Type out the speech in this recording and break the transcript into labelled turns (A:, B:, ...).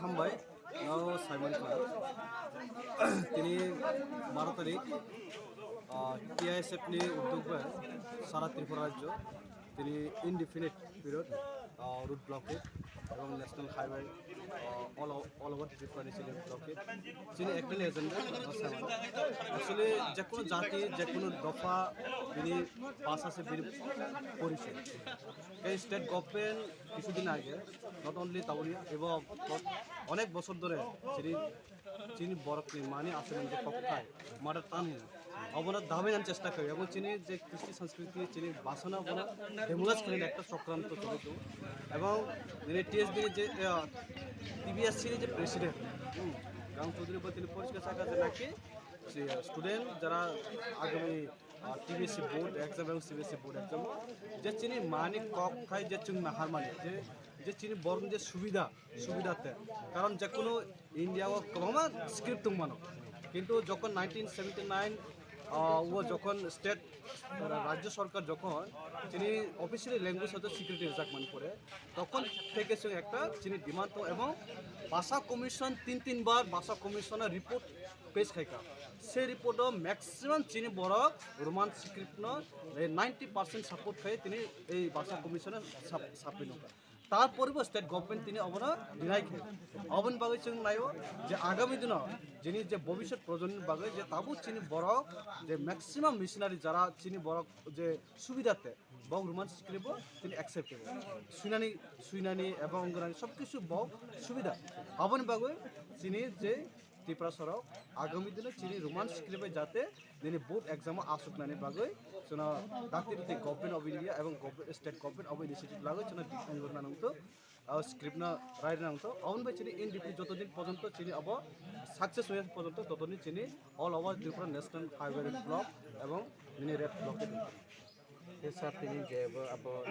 A: হামবাই Simon খান তিনি 12 তারিখ TISF নিয়ে উদ্যোগ হয় সারা ত্রিপুরা রাজ্য তিনি ইনডিফিনিট পিরিয়ড রুট ব্লকেট এবং national highway all over Tripura ছিল ব্লকেট তিনি একটা এজেন্ডা অ্যাকচুয়ালি যে কোনো জাতি যে কোনো দফা তিনি পাস আছে পরিচয় এই স্টেট গভর্নমেন্ট কিছুদিন আগে নট অনলি তাউরিয়া এবং অনেক বছর ধরে চিনি বরফ মানে আসলে যে পক্ষায় মাটার টান অবনার দামে আনার চেষ্টা করি এবং চিনি যে কৃষ্টি সংস্কৃতি চিনি বাসনা অবনার ডেমোলাস করেন একটা চক্রান্ত চলিত এবং টিএসডি যে টিভিএস ছিল যে প্রেসিডেন্ট রাম চৌধুরী বা তিনি পরিষ্কার থাকা যে নাকি স্টুডেন্ট যারা আগামী টিবিএসসি বোর্ড এক্সাম এবং সিবিএসসি বোর্ড এক্সাম যে চিনি মানে কক খাই যে চুং না হার মানে যে চিনি বরং যে সুবিধাতে কারণ যে কোনো ইন্ডিয়া ও কমা স্ক্রিপ্ট মানো কিন্তু যখন 1979 ও যখন স্টেট রাজ্য সরকার যখন তিনি অফিসিয়ালি ল্যাঙ্গুয়েজ হয়তো সিকিউরিটি রিজার্ভ মানে করে তখন থেকে একটা চিনি ডিমান্ড এবং ভাষা কমিশন তিনবার ভাষা কমিশনের রিপোর্ট পেশ খাইকা সেই রিপোর্টও ম্যাক্সিমাম চিনি বড় রোমান স্ক্রিপ্ট 90% সাপোর্ট খাই তিনি এই ভাষা কমিশনের সাপোর্ট নৌকা তারপরেও স্টেট গভর্নমেন্ট তিনি অবনা ডিনাই খেয়ে অবন বাগে जों नायो যে আগামী দিন যিনি যে ভবিষ্যৎ প্রজন্মের বাগে যে তাবু চিনি বড় যে ম্যাক্সিমাম মিশনারি যারা চিনি বড় যে সুবিধাতে বং রোমান স্ক্রিপ্ট তিনি অ্যাকসেপ্টেবল সুইনানি এবং অঙ্গনানি সব কিছু বং সুবিধা অবন বাগে চিনি যে ত্রিপুরা সরক আগামী দিনে চিনি রোমান স্ক্রিপ্টে যাতে দিনে বোর্ড এক্সামও আসুকনানি বাগে जोंना दाख्लैनि गभर्नमेंट अफ इंडिया এবং स्टेट गभर्नमेंट अफ इनिशिएटिव লাগে जोंना डिफाइन করना नांगौ स्क्रिप्ट ना राइट नांगौ अन बाय चिनि इनडिफिनिट যতদিন পর্যন্ত চিনি अब সাকসেস হয়ে পর্যন্ত ততদিন চিনি all over Tripura national highway block এবং মিনি রেড ব্লকে
B: Sa tingin kayo ba about